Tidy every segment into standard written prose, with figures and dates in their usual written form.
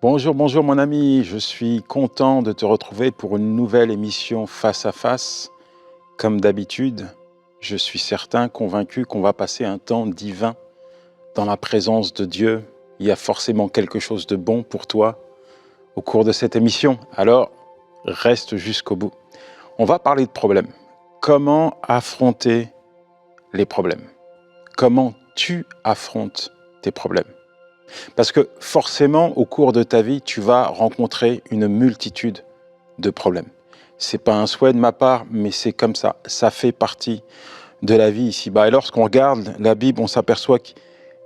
Bonjour, bonjour mon ami, je suis content de te retrouver pour une nouvelle émission Face à Face. Comme d'habitude, je suis certain, convaincu qu'on va passer un temps divin dans la présence de Dieu. Il y a forcément quelque chose de bon pour toi au cours de cette émission, alors reste jusqu'au bout. On va parler de problèmes. Comment affronter les problèmes? Comment tu affrontes tes problèmes? Parce que forcément, au cours de ta vie, tu vas rencontrer une multitude de problèmes. C'est pas un souhait de ma part, mais c'est comme ça. Ça fait partie de la vie ici-bas. Et lorsqu'on regarde la Bible, on s'aperçoit qu'il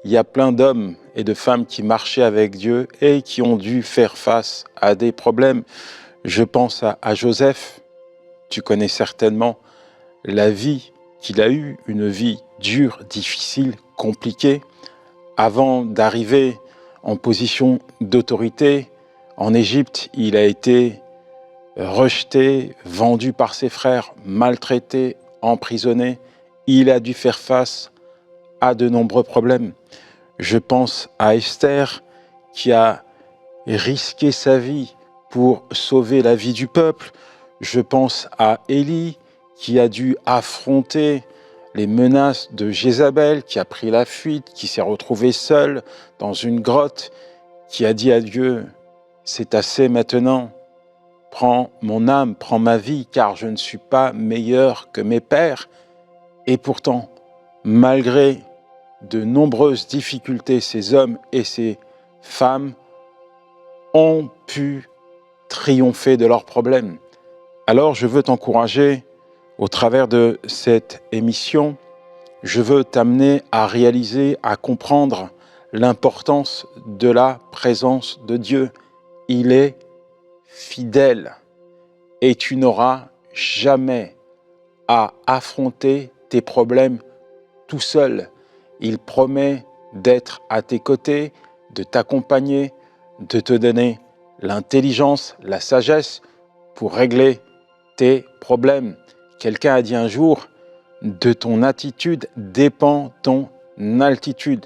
y a plein d'hommes et de femmes qui marchaient avec Dieu et qui ont dû faire face à des problèmes. Je pense à Joseph. Tu connais certainement la vie qu'il a eue, une vie dure, difficile, compliquée. Avant d'arriver en position d'autorité en Égypte, il a été rejeté, vendu par ses frères, maltraité, emprisonné. Il a dû faire face à de nombreux problèmes. Je pense à Esther qui a risqué sa vie pour sauver la vie du peuple. Je pense à Élie qui a dû affronter les menaces de Jézabel, qui a pris la fuite, qui s'est retrouvé seul dans une grotte, qui a dit à Dieu, c'est assez maintenant, prends mon âme, prends ma vie, car je ne suis pas meilleur que mes pères. Et pourtant, malgré de nombreuses difficultés, ces hommes et ces femmes ont pu triompher de leurs problèmes. Alors je veux t'encourager au travers de cette émission. Je veux t'amener à réaliser, à comprendre l'importance de la présence de Dieu. Il est fidèle et tu n'auras jamais à affronter tes problèmes tout seul. Il promet d'être à tes côtés, de t'accompagner, de te donner l'intelligence, la sagesse pour régler tes problèmes. Quelqu'un a dit un jour, de ton attitude dépend ton altitude.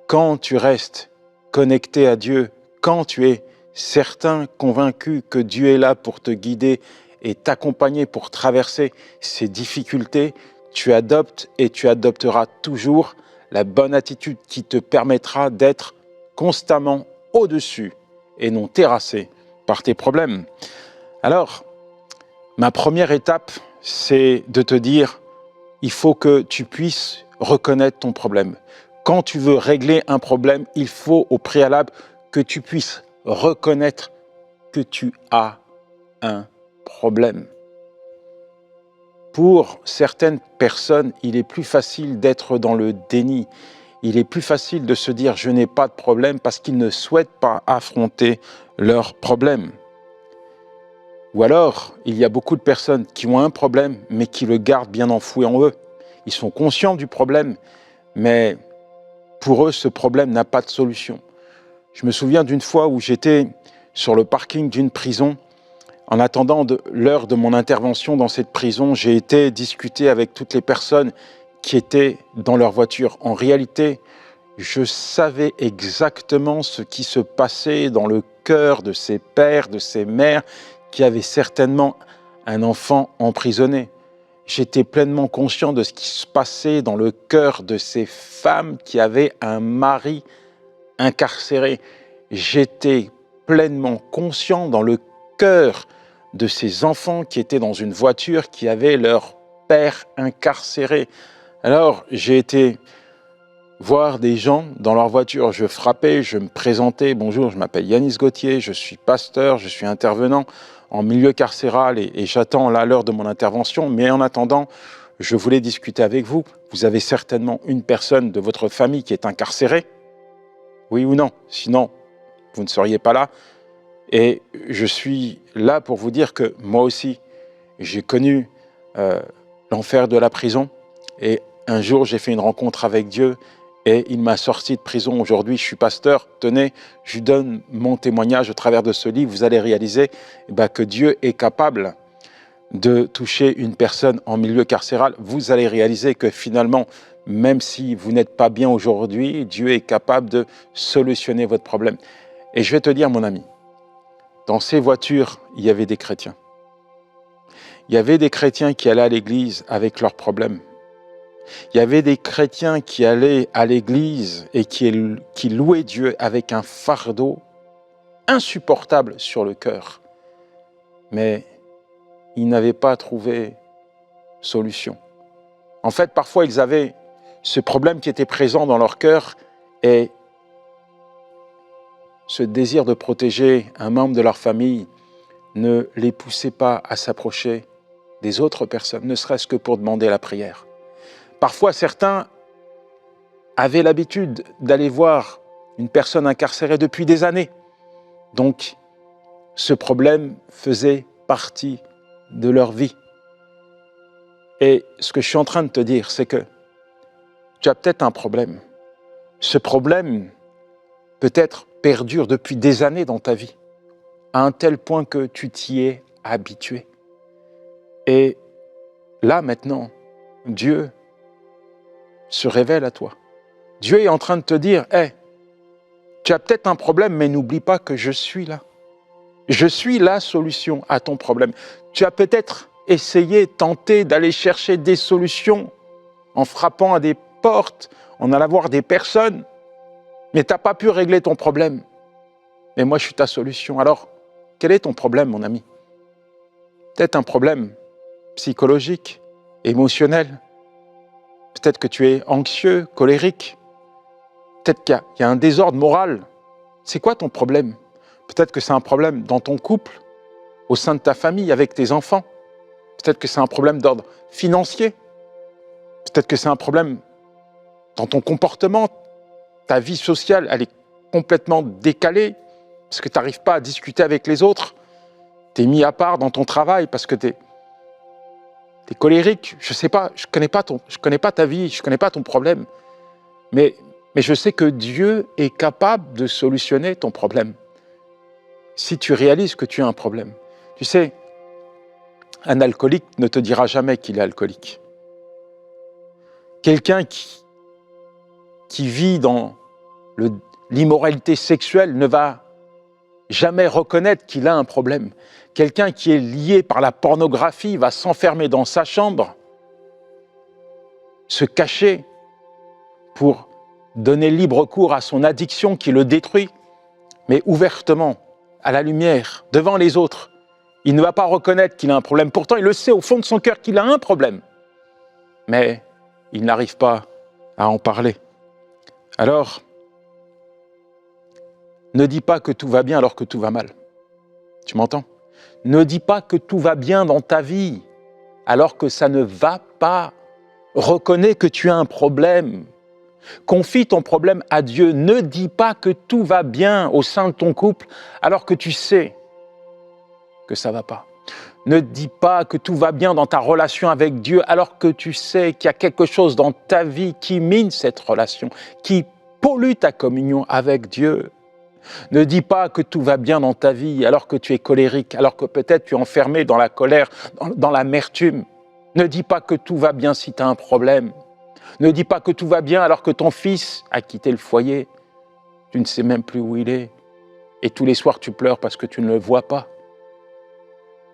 Quand tu restes connecté à Dieu, quand tu es certain, convaincu que Dieu est là pour te guider et t'accompagner pour traverser ces difficultés, tu adoptes et tu adopteras toujours la bonne attitude qui te permettra d'être constamment au-dessus et non terrassé par tes problèmes. Alors, ma première étape, c'est de te dire, il faut que tu puisses reconnaître ton problème. Quand tu veux régler un problème, il faut au préalable que tu puisses reconnaître que tu as un problème. Pour certaines personnes, il est plus facile d'être dans le déni. Il est plus facile de se dire « je n'ai pas de problème » parce qu'ils ne souhaitent pas affronter leurs problèmes. Ou alors, il y a beaucoup de personnes qui ont un problème, mais qui le gardent bien enfoui en eux. Ils sont conscients du problème, mais pour eux, ce problème n'a pas de solution. Je me souviens d'une fois où j'étais sur le parking d'une prison. En attendant l'heure de mon intervention dans cette prison, j'ai été discuter avec toutes les personnes qui étaient dans leur voiture. En réalité, je savais exactement ce qui se passait dans le cœur de ces pères, de ces mères, qui avaient certainement un enfant emprisonné. J'étais pleinement conscient de ce qui se passait dans le cœur de ces femmes qui avaient un mari incarcéré. J'étais pleinement conscient dans le cœur de ces enfants qui étaient dans une voiture, qui avaient leur père incarcéré. Alors, j'ai été voir des gens dans leur voiture. Je frappais, je me présentais. Bonjour, je m'appelle Yanis Gauthier, je suis pasteur, je suis intervenant en milieu carcéral et j'attends là l'heure de mon intervention. Mais en attendant, je voulais discuter avec vous. Vous avez certainement une personne de votre famille qui est incarcérée. Oui ou non? Sinon, vous ne seriez pas là. Et je suis là pour vous dire que moi aussi, j'ai connu l'enfer de la prison. Et un jour, j'ai fait une rencontre avec Dieu et il m'a sorti de prison. Aujourd'hui, je suis pasteur. Tenez, je vous donne mon témoignage au travers de ce livre. Vous allez réaliser que Dieu est capable de toucher une personne en milieu carcéral. Vous allez réaliser que finalement, même si vous n'êtes pas bien aujourd'hui, Dieu est capable de solutionner votre problème. Et je vais te dire, mon ami, dans ces voitures, il y avait des chrétiens. Il y avait des chrétiens qui allaient à l'église avec leurs problèmes. Il y avait des chrétiens qui allaient à l'église et qui louaient Dieu avec un fardeau insupportable sur le cœur. Mais ils n'avaient pas trouvé solution. En fait, parfois, ils avaient ce problème qui était présent dans leur cœur et ce désir de protéger un membre de leur famille ne les poussait pas à s'approcher des autres personnes, ne serait-ce que pour demander la prière. Parfois, certains avaient l'habitude d'aller voir une personne incarcérée depuis des années. Donc, ce problème faisait partie de leur vie. Et ce que je suis en train de te dire, c'est que tu as peut-être un problème. Ce problème peut-être perdure depuis des années dans ta vie, à un tel point que tu t'y es habitué. Et là, maintenant, Dieu se révèle à toi. Dieu est en train de te dire, « Hey, tu as peut-être un problème, mais n'oublie pas que je suis là. Je suis la solution à ton problème. » Tu as peut-être essayé, tenté d'aller chercher des solutions en frappant à des portes, en allant voir des personnes, mais tu n'as pas pu régler ton problème. Mais moi, je suis ta solution. Alors, quel est ton problème, mon ami? Peut-être un problème psychologique, émotionnel. Peut-être que tu es anxieux, colérique. Peut-être qu'il y a un désordre moral. C'est quoi ton problème? Peut-être que c'est un problème dans ton couple, au sein de ta famille, avec tes enfants. Peut-être que c'est un problème d'ordre financier. Peut-être que c'est un problème dans ton comportement. Ta vie sociale, elle est complètement décalée parce que tu n'arrives pas à discuter avec les autres. Tu es mis à part dans ton travail parce que tu es colérique. Je ne sais pas, je connais pas ta vie, je ne connais pas ton problème. Mais je sais que Dieu est capable de solutionner ton problème. Si tu réalises que tu as un problème. Tu sais, un alcoolique ne te dira jamais qu'il est alcoolique. Quelqu'un qui vit dans l'immoralité sexuelle ne va jamais reconnaître qu'il a un problème. Quelqu'un qui est lié par la pornographie va s'enfermer dans sa chambre, se cacher pour donner libre cours à son addiction qui le détruit, mais ouvertement, à la lumière, devant les autres. Il ne va pas reconnaître qu'il a un problème. Pourtant, il le sait au fond de son cœur qu'il a un problème. Mais il n'arrive pas à en parler. Alors, ne dis pas que tout va bien alors que tout va mal. Tu m'entends? Ne dis pas que tout va bien dans ta vie alors que ça ne va pas. Reconnais que tu as un problème. Confie ton problème à Dieu. Ne dis pas que tout va bien au sein de ton couple alors que tu sais que ça ne va pas. Ne dis pas que tout va bien dans ta relation avec Dieu alors que tu sais qu'il y a quelque chose dans ta vie qui mine cette relation, qui pollue ta communion avec Dieu. Ne dis pas que tout va bien dans ta vie alors que tu es colérique, alors que peut-être tu es enfermé dans la colère, dans l'amertume. Ne dis pas que tout va bien si tu as un problème. Ne dis pas que tout va bien alors que ton fils a quitté le foyer. Tu ne sais même plus où il est. Et tous les soirs tu pleures parce que tu ne le vois pas.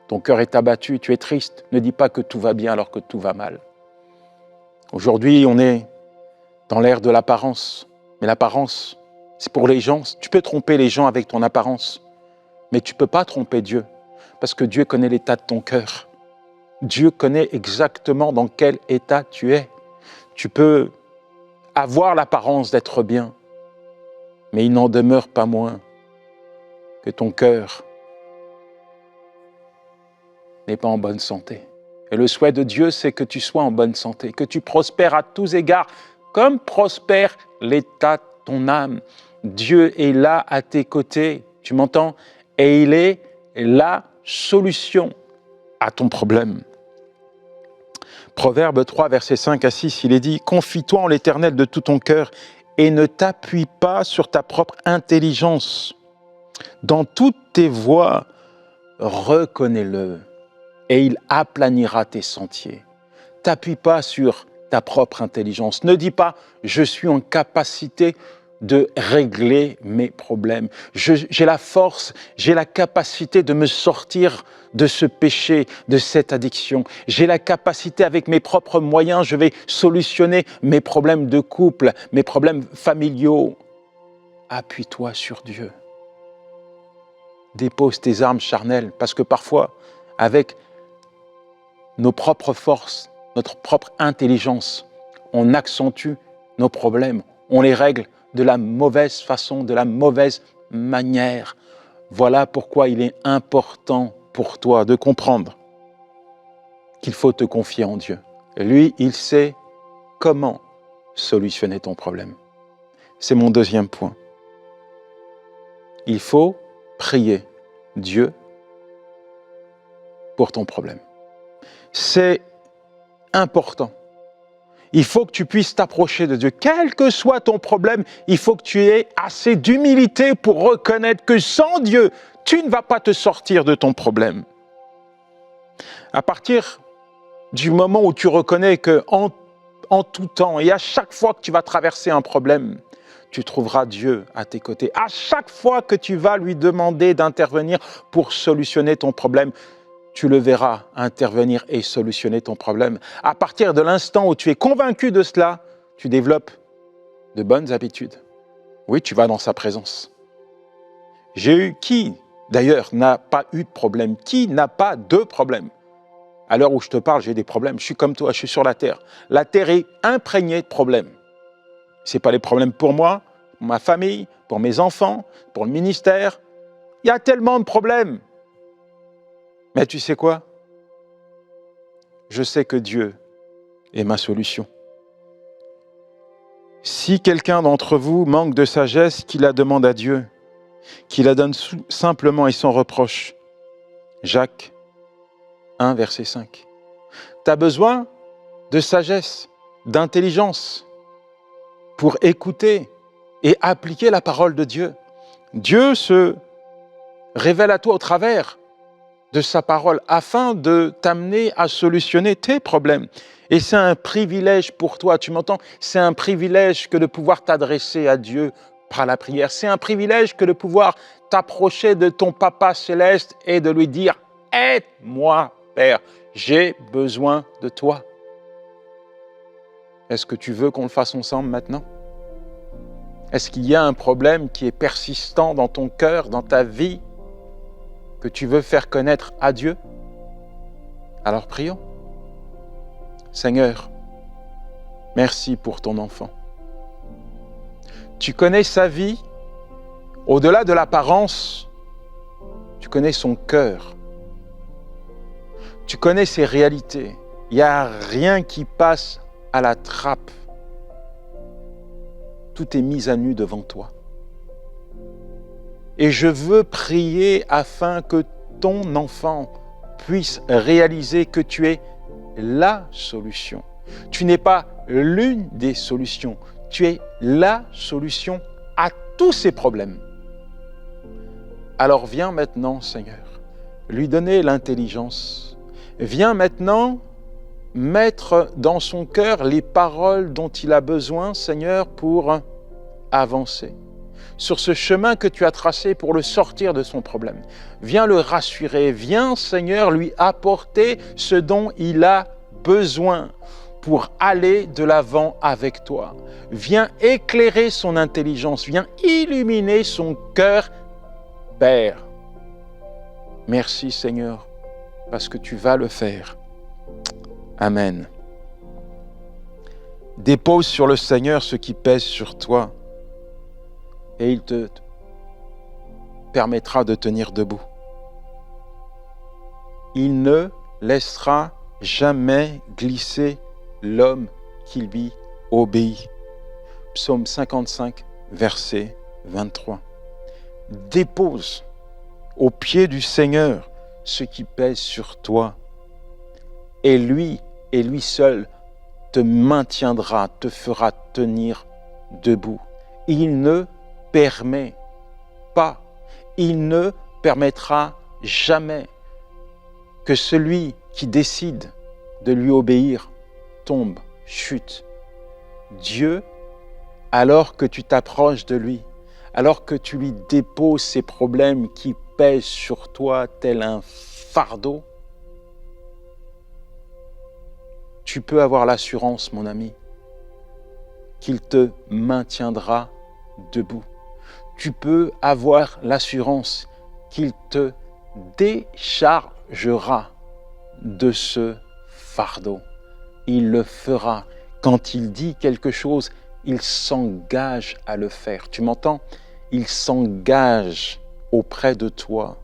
Ton cœur est abattu, tu es triste. Ne dis pas que tout va bien alors que tout va mal. Aujourd'hui, on est dans l'ère de l'apparence. Mais l'apparence, c'est pour les gens. Tu peux tromper les gens avec ton apparence. Mais tu ne peux pas tromper Dieu. Parce que Dieu connaît l'état de ton cœur. Dieu connaît exactement dans quel état tu es. Tu peux avoir l'apparence d'être bien. Mais il n'en demeure pas moins que ton cœur n'est pas en bonne santé. Et le souhait de Dieu, c'est que tu sois en bonne santé, que tu prospères à tous égards, comme prospère l'état de ton âme. Dieu est là à tes côtés, tu m'entends? Et il est la solution à ton problème. Proverbe 3, versets 5 à 6, il est dit « Confie-toi en l'Éternel de tout ton cœur et ne t'appuie pas sur ta propre intelligence. Dans toutes tes voies, reconnais-le. Et il aplanira tes sentiers. » T'appuie pas sur ta propre intelligence. Ne dis pas « je suis en capacité de régler mes problèmes. J'ai la force, j'ai la capacité de me sortir de ce péché, de cette addiction. J'ai la capacité, avec mes propres moyens, je vais solutionner mes problèmes de couple, mes problèmes familiaux. Appuie-toi sur Dieu. Dépose tes armes charnelles, parce que parfois, avec nos propres forces, notre propre intelligence, on accentue nos problèmes, on les règle de la mauvaise façon, de la mauvaise manière. Voilà pourquoi il est important pour toi de comprendre qu'il faut te confier en Dieu. Lui, il sait comment solutionner ton problème. C'est mon deuxième point. Il faut prier Dieu pour ton problème. C'est important. Il faut que tu puisses t'approcher de Dieu. Quel que soit ton problème, il faut que tu aies assez d'humilité pour reconnaître que sans Dieu, tu ne vas pas te sortir de ton problème. À partir du moment où tu reconnais qu'en tout temps et à chaque fois que tu vas traverser un problème, tu trouveras Dieu à tes côtés. À chaque fois que tu vas lui demander d'intervenir pour solutionner ton problème, tu le verras intervenir et solutionner ton problème. À partir de l'instant où tu es convaincu de cela, tu développes de bonnes habitudes. Oui, tu vas dans sa présence. Qui, d'ailleurs, n'a pas eu de problème? Qui n'a pas de problème? À l'heure où je te parle, j'ai des problèmes. Je suis comme toi, je suis sur la terre. La terre est imprégnée de problèmes. Ce n'est pas les problèmes pour moi, pour ma famille, pour mes enfants, pour le ministère. Il y a tellement de problèmes. Mais tu sais quoi? Je sais que Dieu est ma solution. Si quelqu'un d'entre vous manque de sagesse, qu'il la demande à Dieu, qu'il la donne simplement et sans reproche. Jacques 1, verset 5. Tu as besoin de sagesse, d'intelligence pour écouter et appliquer la parole de Dieu. Dieu se révèle à toi au travers de sa parole afin de t'amener à solutionner tes problèmes. Et c'est un privilège pour toi, tu m'entends? C'est un privilège que de pouvoir t'adresser à Dieu par la prière. C'est un privilège que de pouvoir t'approcher de ton Papa céleste et de lui dire « Aide-moi, Père, j'ai besoin de toi. » Est-ce que tu veux qu'on le fasse ensemble maintenant? Est-ce qu'il y a un problème qui est persistant dans ton cœur, dans ta vie, que tu veux faire connaître à Dieu? Alors prions. Seigneur, merci pour ton enfant. Tu connais sa vie, au-delà de l'apparence, tu connais son cœur. Tu connais ses réalités. Il n'y a rien qui passe à la trappe. Tout est mis à nu devant toi. Et je veux prier afin que ton enfant puisse réaliser que tu es la solution. Tu n'es pas l'une des solutions, tu es la solution à tous ces problèmes. Alors viens maintenant, Seigneur, lui donner l'intelligence. Viens maintenant mettre dans son cœur les paroles dont il a besoin, Seigneur, pour avancer sur ce chemin que tu as tracé pour le sortir de son problème. Viens le rassurer, viens, Seigneur, lui apporter ce dont il a besoin pour aller de l'avant avec toi. Viens éclairer son intelligence, viens illuminer son cœur, Père. Merci, Seigneur, parce que tu vas le faire. Amen. Dépose sur le Seigneur ce qui pèse sur toi et il te permettra de tenir debout. Il ne laissera jamais glisser l'homme qui lui obéit. Psaume 55, verset 23. Dépose au pied du Seigneur ce qui pèse sur toi et lui seul te maintiendra, te fera tenir debout. Il ne permet pas, il ne permettra jamais que celui qui décide de lui obéir tombe, chute. Dieu alors que tu t'approches de lui, alors que tu lui déposes ces problèmes qui pèsent sur toi tel un fardeau, tu peux avoir l'assurance, mon ami, qu'il te maintiendra debout. Tu peux avoir l'assurance qu'il te déchargera de ce fardeau. Il le fera. Quand il dit quelque chose, il s'engage à le faire. Tu m'entends? Il s'engage auprès de toi.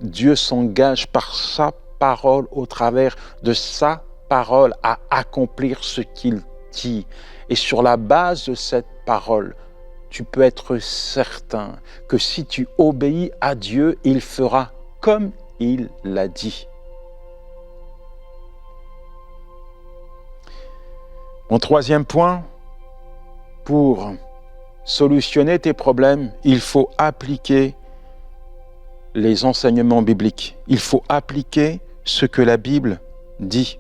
Dieu s'engage par sa parole, au travers de sa parole, à accomplir ce qu'il dit. Et sur la base de cette parole, tu peux être certain que si tu obéis à Dieu, il fera comme il l'a dit. Mon troisième point, pour solutionner tes problèmes, il faut appliquer les enseignements bibliques. Il faut appliquer ce que la Bible dit.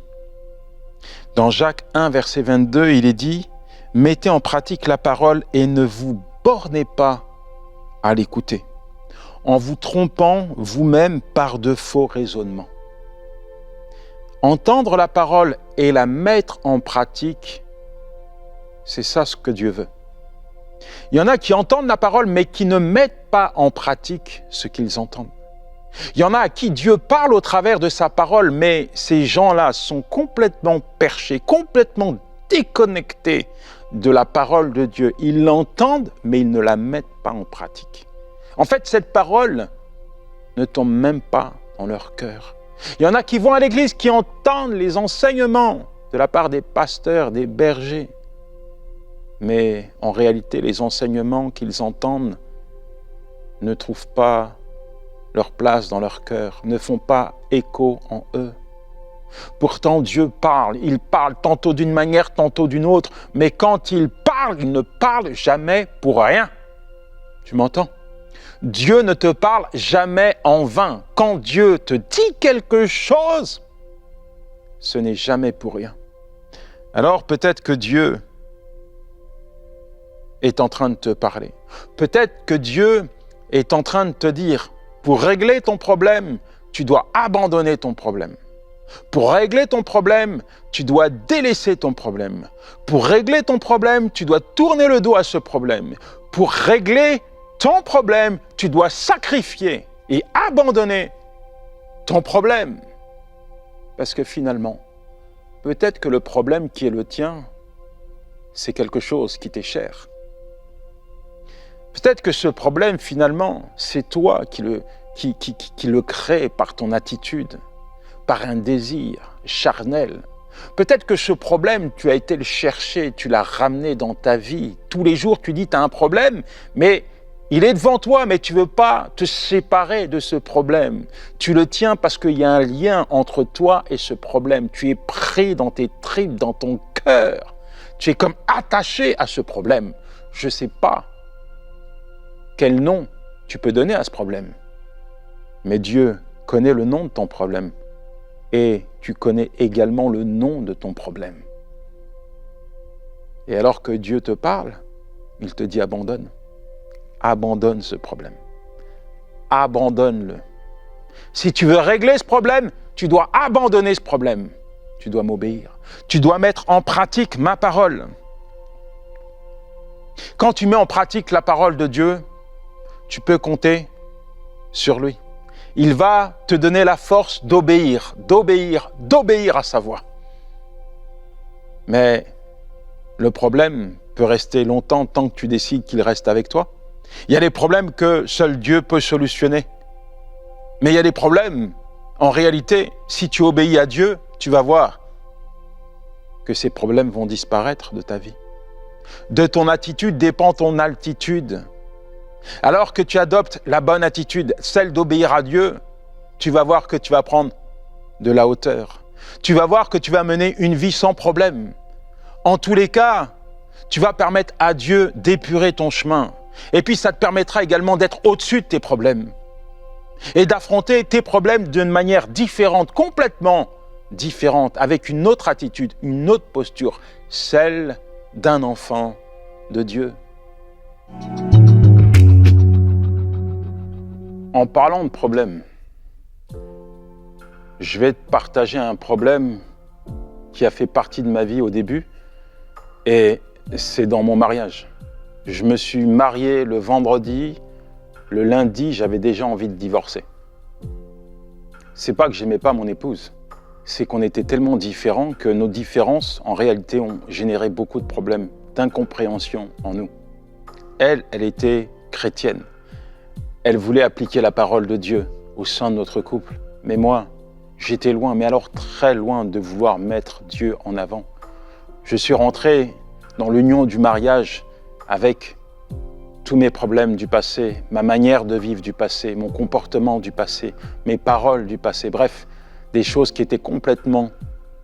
Dans Jacques 1, verset 22, il est dit « Mettez en pratique la parole et ne vous bornez pas à l'écouter, en vous trompant vous-même par de faux raisonnements. » Entendre la parole et la mettre en pratique, c'est ça ce que Dieu veut. Il y en a qui entendent la parole, mais qui ne mettent pas en pratique ce qu'ils entendent. Il y en a à qui Dieu parle au travers de sa parole, mais ces gens-là sont complètement perchés, complètement déconnectés de la parole de Dieu. Ils l'entendent, mais ils ne la mettent pas en pratique. En fait, cette parole ne tombe même pas dans leur cœur. Il y en a qui vont à l'église, qui entendent les enseignements de la part des pasteurs, des bergers. Mais en réalité, les enseignements qu'ils entendent ne trouvent pas leur place dans leur cœur, ne font pas écho en eux. Pourtant, Dieu parle. Il parle tantôt d'une manière, tantôt d'une autre. Mais quand il ne parle jamais pour rien. Tu m'entends? Dieu ne te parle jamais en vain. Quand Dieu te dit quelque chose, ce n'est jamais pour rien. Alors peut-être que Dieu est en train de te parler. Peut-être que Dieu est en train de te dire, pour régler ton problème, tu dois abandonner ton problème. Pour régler ton problème, tu dois délaisser ton problème. Pour régler ton problème, tu dois tourner le dos à ce problème. Pour régler ton problème, tu dois sacrifier et abandonner ton problème. Parce que finalement, peut-être que le problème qui est le tien, c'est quelque chose qui t'est cher. Peut-être que ce problème, finalement, c'est toi qui le crée par ton attitude, par un désir charnel. Peut-être que ce problème, tu as été le chercher, tu l'as ramené dans ta vie. Tous les jours, tu dis, tu as un problème, mais il est devant toi, mais tu ne veux pas te séparer de ce problème. Tu le tiens parce qu'il y a un lien entre toi et ce problème. Tu es pris dans tes tripes, dans ton cœur. Tu es comme attaché à ce problème. Je ne sais pas quel nom tu peux donner à ce problème. Mais Dieu connaît le nom de ton problème et tu connais également le nom de ton problème. Et alors que Dieu te parle, il te dit abandonne. Abandonne ce problème. Abandonne-le. Si tu veux régler ce problème, tu dois abandonner ce problème. Tu dois m'obéir. Tu dois mettre en pratique ma parole. Quand tu mets en pratique la parole de Dieu, tu peux compter sur lui. Il va te donner la force d'obéir à sa voix. Mais le problème peut rester longtemps tant que tu décides qu'il reste avec toi. Il y a des problèmes que seul Dieu peut solutionner. Mais il y a des problèmes, en réalité, si tu obéis à Dieu, tu vas voir que ces problèmes vont disparaître de ta vie. De ton attitude dépend ton altitude. Alors que tu adoptes la bonne attitude, celle d'obéir à Dieu, tu vas voir que tu vas prendre de la hauteur. Tu vas voir que tu vas mener une vie sans problème. En tous les cas, tu vas permettre à Dieu d'épurer ton chemin. Et puis ça te permettra également d'être au-dessus de tes problèmes. Et d'affronter tes problèmes d'une manière différente, complètement différente, avec une autre attitude, une autre posture, celle d'un enfant de Dieu. En parlant de problème, je vais te partager un problème qui a fait partie de ma vie au début, et c'est dans mon mariage. Je me suis marié le vendredi, le lundi, j'avais déjà envie de divorcer. C'est pas que j'aimais pas mon épouse, c'est qu'on était tellement différents que nos différences, en réalité, ont généré beaucoup de problèmes, d'incompréhension en nous. Elle était chrétienne. Elle voulait appliquer la parole de Dieu au sein de notre couple. Mais moi, j'étais loin, mais alors très loin de vouloir mettre Dieu en avant. Je suis rentré dans l'union du mariage avec tous mes problèmes du passé, ma manière de vivre du passé, mon comportement du passé, mes paroles du passé, bref, des choses qui étaient complètement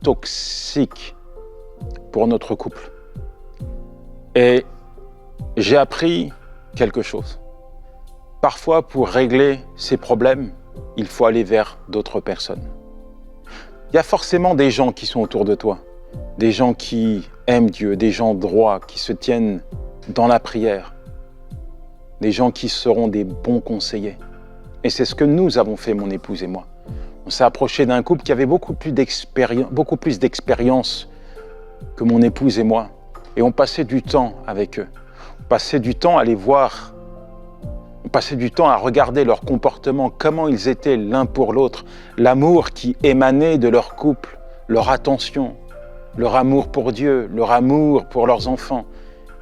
toxiques pour notre couple. Et j'ai appris quelque chose. Parfois, pour régler ces problèmes, il faut aller vers d'autres personnes. Il y a forcément des gens qui sont autour de toi, des gens qui aiment Dieu, des gens droits, qui se tiennent dans la prière, des gens qui seront des bons conseillers. Et c'est ce que nous avons fait, mon épouse et moi. On s'est approché d'un couple qui avait beaucoup plus d'expérience que mon épouse et moi. Et on passait du temps avec eux. On passait du temps à les voir. On passait du temps à regarder leur comportement, comment ils étaient l'un pour l'autre, l'amour qui émanait de leur couple, leur attention, leur amour pour Dieu, leur amour pour leurs enfants.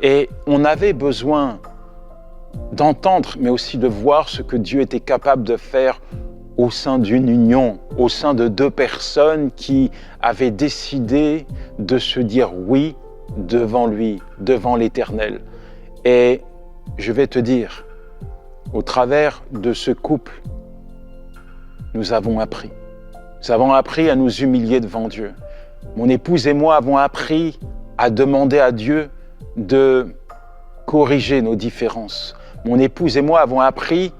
Et on avait besoin d'entendre, mais aussi de voir ce que Dieu était capable de faire au sein d'une union, au sein de deux personnes qui avaient décidé de se dire oui devant lui, devant l'Éternel. Et je vais te dire, au travers de ce couple, nous avons appris. Nous avons appris à nous humilier devant Dieu. Mon épouse et moi avons appris à demander à Dieu de corriger nos différences. Mon épouse et moi avons appris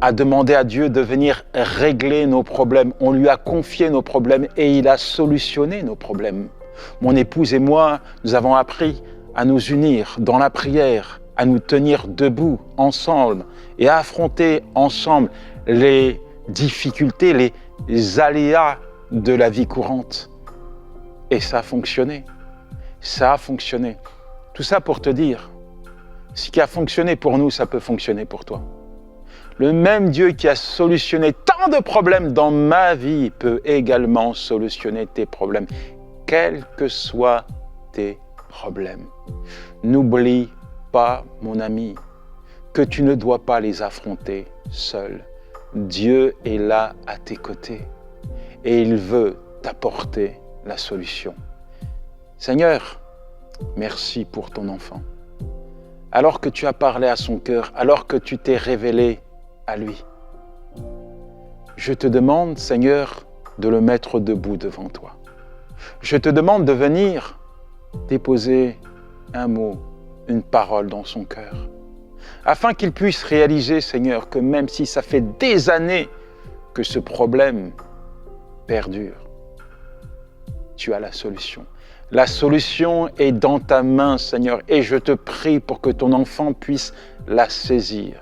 à demander à Dieu de venir régler nos problèmes. On lui a confié nos problèmes et il a solutionné nos problèmes. Mon épouse et moi, nous avons appris à nous unir dans la prière, à nous tenir debout ensemble et à affronter ensemble les difficultés, les aléas de la vie courante. Et ça a fonctionné. Ça a fonctionné. Tout ça pour te dire, ce qui a fonctionné pour nous, ça peut fonctionner pour toi. Le même Dieu qui a solutionné tant de problèmes dans ma vie peut également solutionner tes problèmes, quels que soient tes problèmes. N'oublie pas, mon ami, que tu ne dois pas les affronter seul. Dieu est là à tes côtés et il veut t'apporter la solution. Seigneur, merci pour ton enfant. Alors que tu as parlé à son cœur, alors que tu t'es révélé à lui, je te demande, Seigneur, de le mettre debout devant toi. Je te demande de venir déposer un mot, une parole dans son cœur, afin qu'il puisse réaliser, Seigneur, que même si ça fait des années que ce problème perdure, tu as la solution. La solution est dans ta main, Seigneur, et je te prie pour que ton enfant puisse la saisir.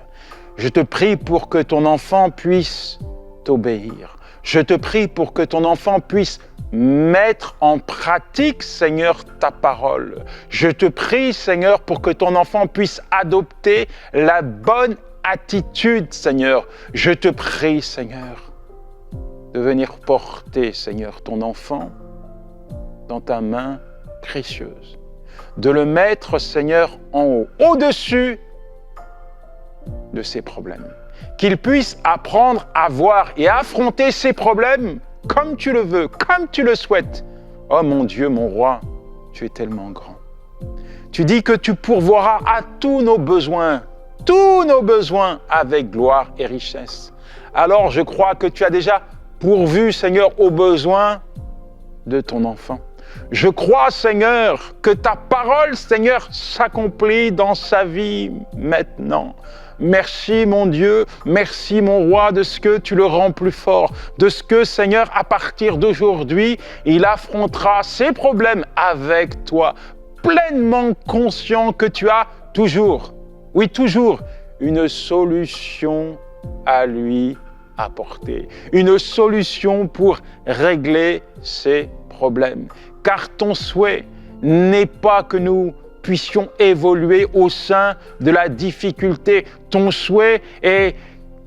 Je te prie pour que ton enfant puisse t'obéir. Je te prie pour que ton enfant puisse mettre en pratique, Seigneur, ta parole. Je te prie, Seigneur, pour que ton enfant puisse adopter la bonne attitude, Seigneur. Je te prie, Seigneur, de venir porter, Seigneur, ton enfant dans ta main précieuse. De le mettre, Seigneur, en haut, au-dessus de ses problèmes. Qu'il puisse apprendre à voir et à affronter ses problèmes comme tu le veux, comme tu le souhaites. Oh mon Dieu, mon roi, tu es tellement grand. Tu dis que tu pourvoiras à tous nos besoins avec gloire et richesse. Alors je crois que tu as déjà pourvu, Seigneur, aux besoins de ton enfant. Je crois, Seigneur, que ta parole, Seigneur, s'accomplit dans sa vie maintenant. Merci, mon Dieu, merci, mon roi, de ce que tu le rends plus fort, de ce que, Seigneur, à partir d'aujourd'hui, il affrontera ses problèmes avec toi, pleinement conscient que tu as toujours Oui, toujours une solution à lui apporter. Une solution pour régler ses problèmes. Car ton souhait n'est pas que nous puissions évoluer au sein de la difficulté. Ton souhait est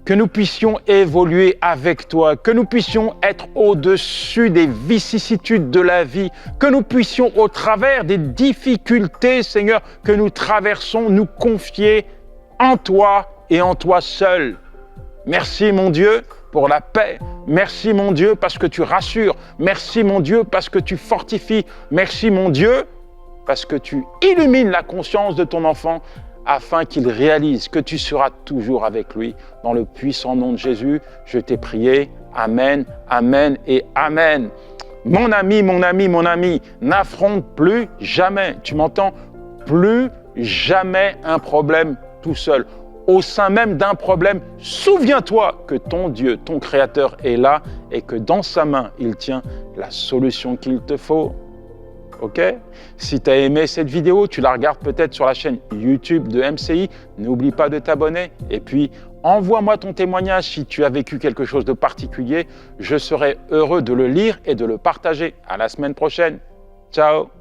que nous puissions évoluer avec toi, que nous puissions être au-dessus des vicissitudes de la vie, que nous puissions, au travers des difficultés, Seigneur, que nous traversons, nous confier en toi et en toi seul. Merci, mon Dieu, pour la paix. Merci, mon Dieu, parce que tu rassures. Merci, mon Dieu, parce que tu fortifies. Merci, mon Dieu, parce que tu illumines la conscience de ton enfant afin qu'il réalise que tu seras toujours avec lui. Dans le puissant nom de Jésus, je t'ai prié. Amen, amen et amen. Mon ami, mon ami, mon ami, n'affronte plus jamais, tu m'entends, plus jamais un problème tout seul. Au sein même d'un problème, souviens-toi que ton Dieu, ton Créateur est là et que dans sa main, il tient la solution qu'il te faut. Ok? Si tu as aimé cette vidéo, tu la regardes peut-être sur la chaîne YouTube de MCI, n'oublie pas de t'abonner. Et puis, envoie-moi ton témoignage si tu as vécu quelque chose de particulier. Je serai heureux de le lire et de le partager. À la semaine prochaine. Ciao!